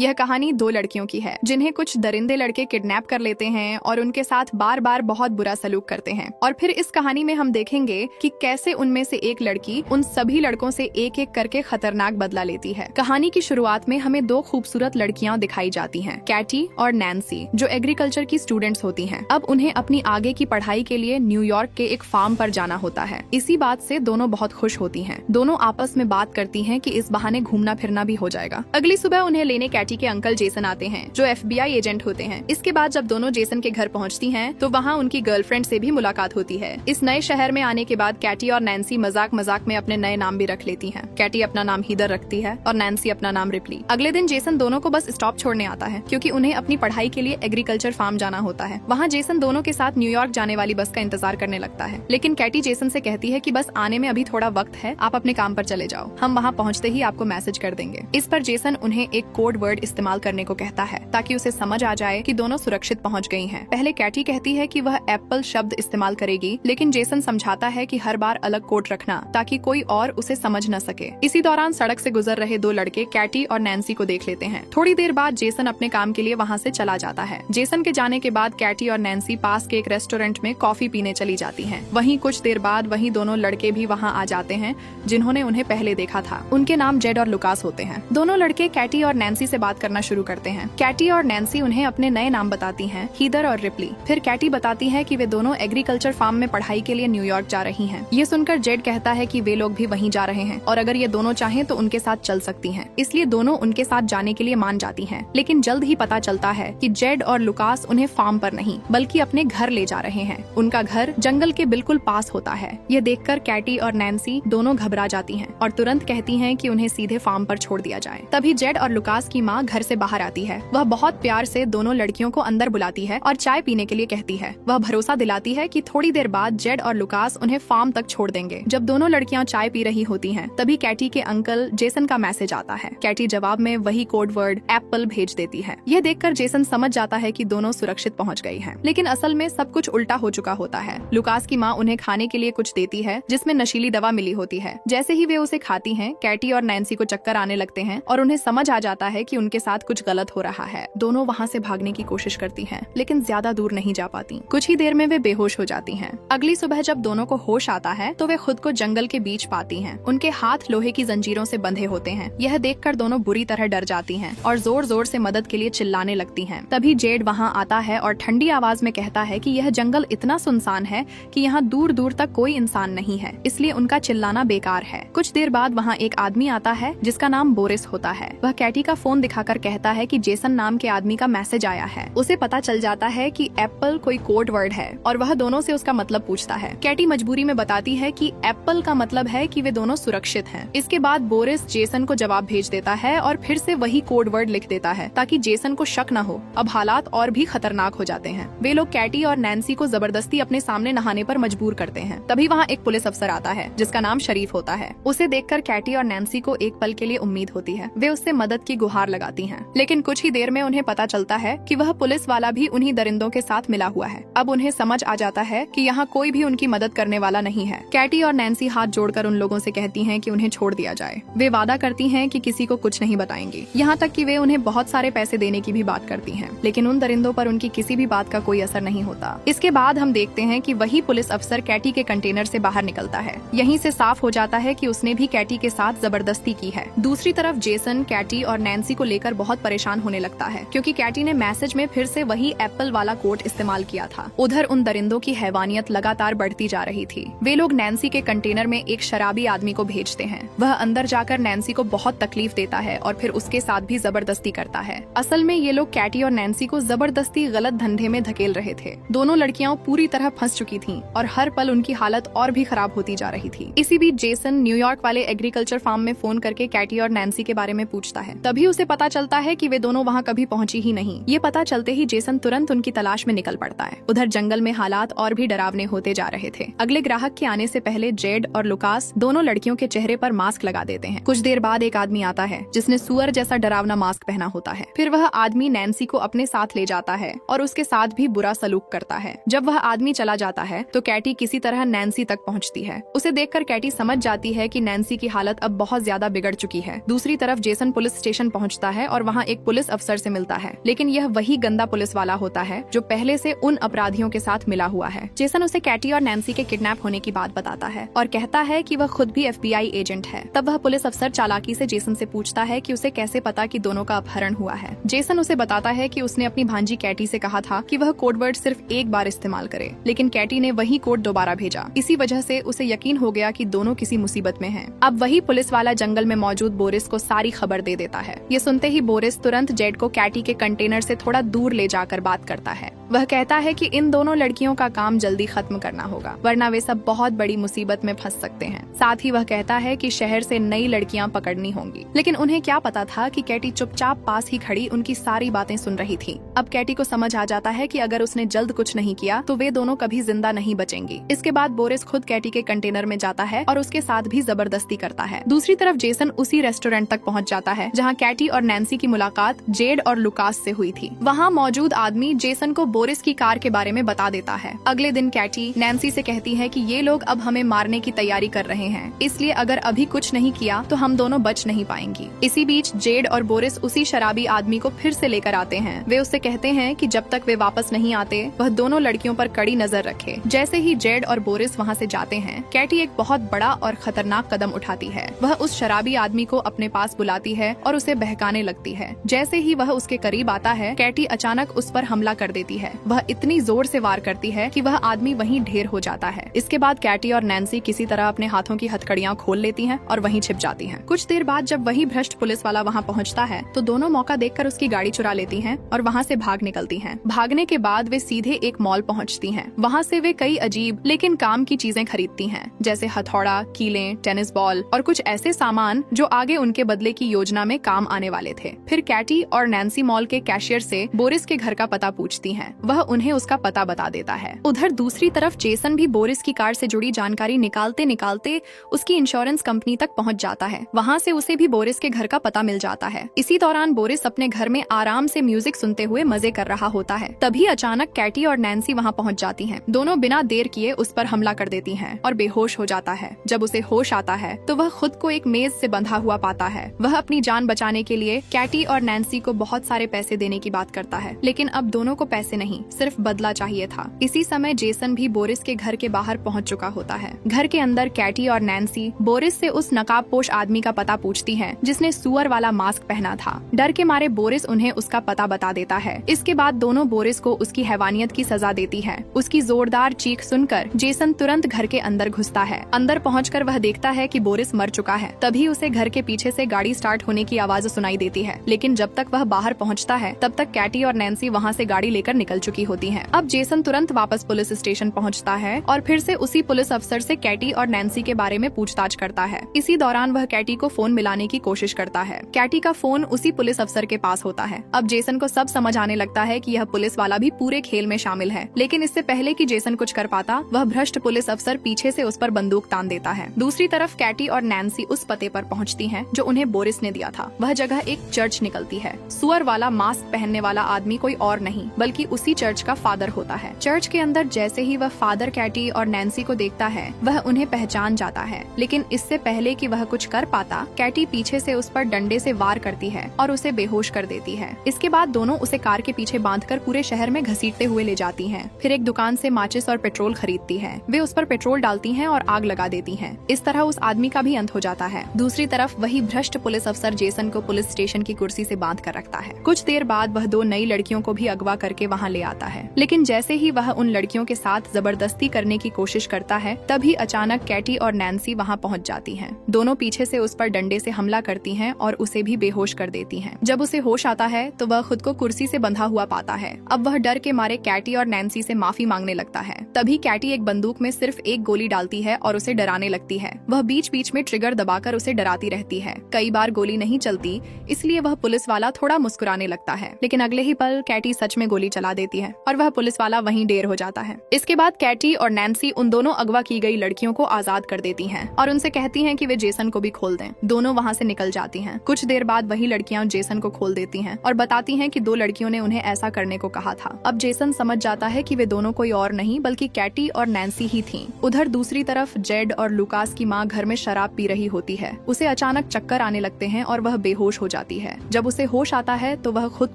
यह कहानी दो लड़कियों की है जिन्हें कुछ दरिंदे लड़के किडनैप कर लेते हैं और उनके साथ बार बार बहुत बुरा सलूक करते हैं। और फिर इस कहानी में हम देखेंगे कि कैसे उनमें से एक लड़की उन सभी लड़कों से एक एक करके खतरनाक बदला लेती है। कहानी की शुरुआत में हमें दो खूबसूरत लड़कियां दिखाई जाती हैं, कैटी और नैन्सी, जो एग्रीकल्चर की स्टूडेंट्स होती हैं। अब उन्हें अपनी आगे की पढ़ाई के लिए न्यूयॉर्क के एक फार्म पर जाना होता है। इसी बात से दोनों बहुत खुश होती हैं। दोनों आपस में बात करती हैं कि इस बहाने घूमना फिरना भी हो जाएगा। अगली सुबह उन्हें लेने कैटी के अंकल जेसन आते हैं, जो FBI एजेंट होते हैं। इसके बाद जब दोनों जेसन के घर पहुंचती हैं, तो वहां उनकी गर्लफ्रेंड से भी मुलाकात होती है। इस नए शहर में आने के बाद कैटी और नैन्सी मजाक मजाक में अपने नए नाम भी रख लेती हैं। कैटी अपना नाम हीदर रखती है और नैन्सी अपना नाम रिप्ली। अगले दिन जेसन दोनों को बस स्टॉप छोड़ने आता है, क्योंकि उन्हें अपनी पढ़ाई के लिए एग्रीकल्चर फार्म जाना होता है। वहाँ जेसन दोनों के साथ न्यूयॉर्क जाने वाली बस का इंतजार करने लगता है, लेकिन कैटी जेसन से कहती है कि बस आने में अभी थोड़ा वक्त है, आप अपने काम पर चले जाओ, हम वहाँ पहुँचते ही आपको मैसेज कर देंगे। इस पर जेसन उन्हें एक कोड वर्ड इस्तेमाल करने को कहता है, ताकि उसे समझ आ जाए कि दोनों सुरक्षित पहुँच गई हैं। पहले कैटी कहती है कि वह एप्पल शब्द इस्तेमाल करेगी, लेकिन जेसन समझाता है कि हर बार अलग कोड रखना, ताकि कोई और उसे समझ न सके। इसी दौरान सड़क से गुजर रहे दो लड़के कैटी और नैन्सी को देख लेते हैं। थोड़ी देर बाद जेसन अपने काम के लिए वहाँ से चला जाता है। जेसन के जाने के बाद कैटी और नैन्सी पास के एक रेस्टोरेंट में कॉफी पीने चली जाती हैं। वहीं कुछ देर बाद वहीं दोनों लड़के भी वहाँ आ जाते हैं, जिन्होंने उन्हें पहले देखा था। उनके नाम जेड और लुकास होते हैं। दोनों लड़के कैटी और नैन्सी से बात करना शुरू करते हैं। कैटी और नैन्सी उन्हें अपने नए नाम बताती हैं, हीदर और रिप्ली। फिर कैटी बताती है कि वे दोनों एग्रीकल्चर फार्म में पढ़ाई के लिए न्यूयॉर्क जा रही हैं। ये सुनकर जेड कहता है कि वे लोग भी वहीं जा रहे हैं और अगर ये दोनों चाहें तो उनके साथ चल सकती हैं। इसलिए दोनों उनके साथ जाने के लिए मान जाती हैं। लेकिन जल्द ही पता चलता है कि जेड और लुकास उन्हें फार्म पर नहीं बल्कि अपने घर ले जा रहे हैं। उनका घर जंगल के बिल्कुल पास होता है। ये देखकर कैटी और नैन्सी दोनों घबरा जाती हैं और तुरंत कहती हैं कि उन्हें सीधे फार्म पर छोड़ दिया जाए। तभी जेड और लुकास की माँ घर से बाहर आती है। वह बहुत प्यार से दोनों लड़कियों को अंदर बुलाती है और चाय पीने के लिए कहती है। वह भरोसा दिलाती है कि थोड़ी देर बाद जेड और लुकास उन्हें फार्म तक छोड़ देंगे। जब दोनों लड़कियां चाय पी रही होती हैं, तभी कैटी के अंकल जेसन का मैसेज आता है। कैटी जवाब में वही कोड वर्ड एप्पल भेज देती है। यह देखकर जेसन समझ जाता है कि दोनों सुरक्षित पहुंच गई हैं। लेकिन असल में सब कुछ उल्टा हो चुका होता है। लुकास की माँ उन्हें खाने के लिए कुछ देती है, जिसमें नशीली दवा मिली होती है। जैसे ही वे उसे खाती हैं, कैटी और नैन्सी को चक्कर आने लगते हैं और उन्हें समझ आ जाता है कि उनके साथ कुछ गलत हो रहा है। दोनों वहाँ से भागने की कोशिश करती हैं, लेकिन ज्यादा दूर नहीं जा पाती। कुछ ही देर में वे बेहोश हो जाती हैं। अगली सुबह जब दोनों को होश आता है, तो वे खुद को जंगल के बीच पाती हैं। उनके हाथ लोहे की जंजीरों से बंधे होते हैं। यह देखकर दोनों बुरी तरह डर जाती हैं और जोर जोर से मदद के लिए चिल्लाने लगती हैं। तभी जेड वहाँ आता है और ठंडी आवाज में कहता है कि यह जंगल इतना सुनसान है कि यहाँ दूर दूर तक कोई इंसान नहीं है, इसलिए उनका चिल्लाना बेकार है। कुछ देर बाद वहाँ एक आदमी आता है जिसका नाम बोरिस होता है। वह कैटी का फोन दिखाकर कहता है कि जेसन नाम के आदमी का मैसेज आया है। उसे पता चल जाता है कि एप्पल कोई कोड वर्ड है और वह दोनों से उसका मतलब पूछता है। कैटी मजबूरी में बताती है कि एप्पल का मतलब है कि वे दोनों सुरक्षित हैं। इसके बाद बोरिस जेसन को जवाब भेज देता है और फिर से वही कोड वर्ड लिख देता है, ताकि जेसन को शक न हो। अब हालात और भी खतरनाक हो जाते हैं। वे लोग कैटी और नैन्सी को जबरदस्ती अपने सामने नहाने पर मजबूर करते हैं। तभी वहाँ एक पुलिस अफसर आता है जिसका नाम शरीफ होता है। उसे देखकर कैटी और नैन्सी को एक पल के लिए उम्मीद होती है। वे उससे मदद की गुहार लगाती हैं, लेकिन कुछ ही देर में उन्हें पता चलता है कि वह पुलिस वाला भी उन्हीं दरिंदों के साथ मिला हुआ है। अब उन्हें समझ आ जाता है कि यहाँ कोई भी उनकी मदद करने वाला नहीं है। कैटी और नैन्सी हाथ जोड़कर उन लोगों से कहती हैं कि उन्हें छोड़ दिया जाए। वे वादा करती हैं कि किसी को कुछ नहीं बताएंगी, यहाँ तक कि वे उन्हें बहुत सारे पैसे देने की भी बात करती हैं। लेकिन उन दरिंदों पर उनकी किसी भी बात का कोई असर नहीं होता। इसके बाद हम देखते हैं कि वही पुलिस अफसर कैटी के कंटेनर से बाहर निकलता है। यहीं से साफ हो जाता है कि उसने भी कैटी के साथ जबरदस्ती की है। दूसरी तरफ जेसन कैटी और नैन्सी को लेकर बहुत परेशान होने लगता है, क्योंकि कैटी ने मैसेज में फिर से वही एप्पल वाला कोड इस्तेमाल किया था। उधर उन दरिंदों की हैवानियत लगातार बढ़ती जा रही थी। वे लोग नैन्सी के कंटेनर में एक शराबी आदमी को भेजते हैं। वह अंदर जाकर नैन्सी को बहुत तकलीफ देता है और फिर उसके साथ भी जबरदस्ती करता है। असल में ये लोग कैटी और नैन्सी को जबरदस्ती गलत धंधे में धकेल रहे थे। दोनों लड़कियां पूरी तरह फंस चुकी थीं और हर पल उनकी हालत और भी खराब होती जा रही थी। इसी बीच जेसन न्यूयॉर्क वाले एग्रीकल्चर फार्म में फोन करके कैटी और नैन्सी के बारे में पूछता है। तभी उसे पता चलता है कि वे दोनों वहाँ कभी पहुंची ही नहीं। ये पता चलते ही जेसन तुरंत उनकी तलाश में निकल पड़ता है। उधर जंगल में हालात और भी डरावने होते जा रहे थे। अगले ग्राहक के आने से पहले जेड और लुकास दोनों लड़कियों के चेहरे पर मास्क लगा देते हैं। कुछ देर बाद एक आदमी आता है जिसने सुअर जैसा डरावना मास्क पहना होता है। फिर वह आदमी नैन्सी को अपने साथ ले जाता है और उसके साथ भी बुरा सलूक करता है। जब वह आदमी चला जाता है तो कैटी किसी तरह नैन्सी तक पहुंचती है। उसे देखकर कैटी समझ जाती है कि नैन्सी की हालत अब बहुत ज्यादा बिगड़ चुकी है। दूसरी तरफ जेसन पुलिस स्टेशन पहुंचता है और वहाँ एक पुलिस अफसर से मिलता है, लेकिन यह वही गंदा पुलिस वाला होता है जो पहले से उन अपराधियों के साथ मिला हुआ है। जेसन उसे कैटी और नैन्सी के किडनैप होने की बात बताता है और कहता है कि वह खुद भी FBI एजेंट है। तब वह पुलिस अफसर चालाकी से जेसन से पूछता है कि उसे कैसे पता कि दोनों का अपहरण हुआ है। जेसन उसे बताता है कि उसने अपनी भांजी कैटी से कहा था कि वह कोड वर्ड सिर्फ एक बार इस्तेमाल करे, लेकिन कैटी ने वही कोड दोबारा भेजा। इसी वजह से उसे यकीन हो गया कि दोनों किसी मुसीबत में हैं। अब वही पुलिस वाला जंगल में मौजूद बोरिस को सारी खबर दे देता है। ये सुनते ही बोरिस तुरंत जेड को कैटी के कंटेनर से थोड़ा दूर ले जाकर बात करता है। वह कहता है कि इन दोनों लड़कियों का काम जल्दी खत्म करना होगा, वरना वे सब बहुत बड़ी मुसीबत में फंस सकते हैं। साथ ही वह कहता है कि शहर से नई लड़कियां पकड़नी होंगी, लेकिन उन्हें क्या पता था कि कैटी चुपचाप पास ही खड़ी उनकी सारी बातें सुन रही थी। अब कैटी को समझ आ जाता है कि अगर उसने जल्द कुछ नहीं किया तो वे दोनों कभी जिंदा नहीं बचेंगी। इसके बाद बोरिस खुद कैटी के कंटेनर में जाता है और उसके साथ भी जबरदस्ती करता है। दूसरी तरफ जेसन उसी रेस्टोरेंट तक पहुंच जाता है जहां कैटी और नैन्सी की मुलाकात जेड और लुकास से हुई थी। वहां मौजूद आदमी जेसन को बोरिस की कार के बारे में बता देता है। अगले दिन कैटी नैन्सी से कहती है कि ये लोग अब हमें मारने की तैयारी कर रहे हैं, इसलिए अगर अभी कुछ नहीं किया तो हम दोनों बच नहीं पाएंगी। इसी बीच जेड और बोरिस उसी शराबी आदमी को फिर से लेकर आते हैं। वे उससे कहते हैं कि जब तक वे वापस नहीं आते वह दोनों लड़कियों पर कड़ी नजर रखे। जैसे ही जेड और बोरिस वहाँ से जाते हैं, कैटी एक बहुत बड़ा और खतरनाक कदम उठाती है। वह उस शराबी आदमी को अपने पास बुलाती है और उसे बहकाने लगती है। जैसे ही वह उसके करीब आता है, कैटी अचानक उस पर हमला कर देती है। वह इतनी जोर से वार करती है कि वह आदमी वहीं ढेर हो जाता है। इसके बाद कैटी और नैन्सी किसी तरह अपने हाथों की हथकड़ियां खोल लेती हैं और वहीं छिप जाती हैं। कुछ देर बाद जब वही भ्रष्ट पुलिस वाला वहां पहुंचता है तो दोनों मौका देखकर उसकी गाड़ी चुरा लेती हैं और वहां से भाग निकलती हैं। भागने के बाद वे सीधे एक मॉल पहुंचती हैं। वहां से वे कई अजीब लेकिन काम की चीजें खरीदती हैं, जैसे हथौड़ा, कीलें, टेनिस बॉल और कुछ ऐसे सामान जो आगे उनके बदले की योजना में काम आने वाले थे। फिर कैटी और नैन्सी मॉल के कैशियर से बोरिस के घर का पता पूछती हैं। वह उन्हें उसका पता बता देता है। उधर दूसरी तरफ जेसन भी बोरिस की कार से जुड़ी जानकारी निकालते निकालते उसकी इंश्योरेंस कंपनी तक पहुंच जाता है। वहां से उसे भी बोरिस के घर का पता मिल जाता है। इसी दौरान बोरिस अपने घर में आराम से म्यूजिक सुनते हुए मजे कर रहा होता है। तभी अचानक कैटी और नैन्सी वहां पहुंच जाती हैं। दोनों बिना देर किए उस पर हमला कर देती हैं और बेहोश हो जाता है। जब उसे होश आता है तो वह खुद को एक मेज से बंधा हुआ पाता है। वह अपनी जान बचाने के लिए कैटी और नैन्सी को बहुत सारे पैसे देने की बात करता है, लेकिन अब दोनों को पैसे नहीं, सिर्फ बदला चाहिए था। इसी समय जेसन भी बोरिस के घर के बाहर पहुंच चुका होता है। घर के अंदर कैटी और नैन्सी बोरिस से उस नकाबपोश आदमी का पता पूछती हैं जिसने सुअर वाला मास्क पहना था। डर के मारे बोरिस उन्हें उसका पता बता देता है। इसके बाद दोनों बोरिस को उसकी हैवानियत की सजा देती है। उसकी जोरदार चीख सुनकर जेसन तुरंत घर के अंदर घुसता है। अंदर पहुंचकर वह देखता है कि बोरिस मर चुका है। तभी उसे घर के पीछे से गाड़ी स्टार्ट होने की आवाज सुनाई देती है, लेकिन जब तक वह बाहर पहुंचता है तब तक कैटी और नैन्सी वहां से गाड़ी लेकर निकल चुकी होती हैं। अब जेसन तुरंत वापस पुलिस स्टेशन पहुंचता है और फिर से उसी पुलिस अफसर से कैटी और नैन्सी के बारे में पूछताछ करता है। इसी दौरान वह कैटी को फोन मिलाने की कोशिश करता है। कैटी का फोन उसी पुलिस अफसर के पास होता है। अब जेसन को सब समझ आने लगता है कि यह पुलिस वाला भी पूरे खेल में शामिल है, लेकिन इससे पहले कि जेसन कुछ कर पाता, वह भ्रष्ट पुलिस अफसर पीछे से उस पर बंदूक तान देता है। दूसरी तरफ कैटी और नैन्सी उस पते पर पहुंचती हैं जो उन्हें बोरिस ने दिया था। वह जगह एक चर्च निकलती है। सुअर वाला मास्क पहनने वाला आदमी कोई और नहीं बल्कि उसी चर्च का फादर होता है। चर्च के अंदर जैसे ही वह फादर कैटी और नैन्सी को देखता है, वह उन्हें पहचान जाता है, लेकिन इससे पहले कि वह कुछ कर पाता, कैटी पीछे से उस पर डंडे से वार करती है और उसे बेहोश कर देती है। इसके बाद दोनों उसे कार के पीछे बांधकर पूरे शहर में घसीटते हुए ले जाती हैं। फिर एक दुकान से माचिस और पेट्रोल खरीदती है। वे उस पर पेट्रोल डालती हैं और आग लगा देती हैं। इस तरह उस आदमी का भी अंत हो जाता है। दूसरी तरफ वही भ्रष्ट पुलिस अफसर जेसन को पुलिस स्टेशन की कुर्सी से बांध कर रखता है। कुछ देर बाद वह दो नई लड़कियों को भी अगवा करके वहाँ ले आता है, लेकिन जैसे ही वह उन लड़कियों के साथ जबरदस्ती करने की कोशिश करता है, तभी अचानक कैटी और नैन्सी वहाँ पहुँच जाती हैं। दोनों पीछे से उस पर डंडे से हमला करती हैं और उसे भी बेहोश कर देती हैं। जब उसे होश आता है तो वह खुद को कुर्सी से बंधा हुआ पाता है। अब वह डर के मारे कैटी और नैन्सी से माफी मांगने लगता है। तभी कैटी एक बंदूक में सिर्फ एक गोली डालती है और उसे डराने लगती है। वह बीच बीच में ट्रिगर दबाकर उसे डराती रहती है। कई बार गोली नहीं चलती, इसलिए वह पुलिस वाला थोड़ा मुस्कुराने लगता है, लेकिन अगले ही पल कैटी सच में गोली चला देती है और वह पुलिस वाला वहीं ढेर हो जाता है। इसके बाद कैटी और नैन्सी उन दोनों अगवा की गई लड़कियों को आजाद कर देती हैं और उनसे कहती हैं कि वे जेसन को भी खोल दें। दोनों वहाँ से निकल जाती हैं। कुछ देर बाद वही लड़कियां जेसन को खोल देती हैं और बताती हैं कि दो लड़कियों ने उन्हें ऐसा करने को कहा था। अब जेसन समझ जाता है कि वे दोनों कोई और नहीं बल्कि कैटी और नैन्सी ही थीं। उधर दूसरी तरफ जेड और लुकास की माँ घर में शराब पी रही होती है। उसे अचानक चक्कर आने लगते हैं और वह बेहोश हो जाती है। जब उसे होश आता है तो वह खुद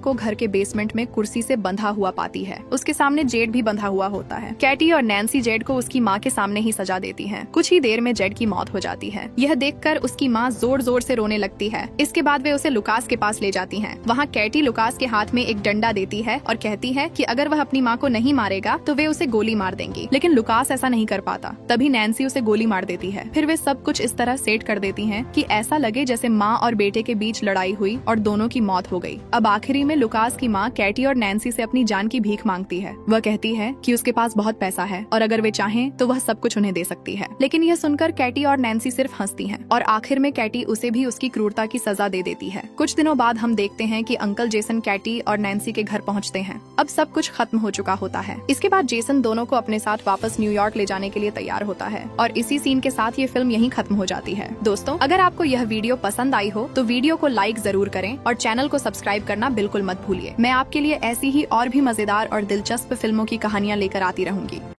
को घर के बेसमेंट में कुर्सी से बंधा हुआ पाती है। उसके सामने जेड भी बंधा हुआ होता है। कैटी और नैन्सी जेड को उसकी माँ के सामने ही सजा देती हैं। कुछ ही देर में जेड की मौत हो जाती है। यह देखकर उसकी माँ जोर जोर से रोने लगती है। इसके बाद वे उसे लुकास के पास ले जाती हैं। वहाँ कैटी लुकास के हाथ में एक डंडा देती है और कहती है कि अगर वह अपनी माँ को नहीं मारेगा तो वे उसे गोली मार देंगी, लेकिन लुकास ऐसा नहीं कर पाता। तभी नैन्सी उसे गोली मार देती है। फिर वे सब कुछ इस तरह सेट कर देती हैं कि ऐसा लगे जैसे माँ और बेटे के बीच लड़ाई हुई और दोनों की मौत हो गई। अब आखिरी में लुकास की माँ कैटी और नैन्सी से अपनी जान की भीख मांगती है। वह कहती है कि उसके पास बहुत पैसा है और अगर वे चाहें तो वह सब कुछ उन्हें दे सकती है। लेकिन यह सुनकर कैटी और नैन्सी सिर्फ हंसती हैं और आखिर में कैटी उसे भी उसकी क्रूरता की सजा दे देती है। कुछ दिनों बाद हम देखते हैं कि अंकल जेसन कैटी और नैन्सी के घर पहुंचते हैं। अब सब कुछ खत्म हो चुका होता है। इसके बाद जेसन दोनों को अपने साथ वापस न्यूयॉर्क ले जाने के लिए तैयार होता है और इसी सीन के साथ ये फिल्म यहीं खत्म हो जाती है। दोस्तों, अगर आपको यह वीडियो पसंद आई हो तो वीडियो को लाइक जरूर करें और चैनल को सब्सक्राइब करना बिल्कुल मत भूलिए। मैं आपके लिए ऐसी ही और भी मजेदार और दिलचस्प फिल्मों की कहानियाँ लेकर आती रहूंगी।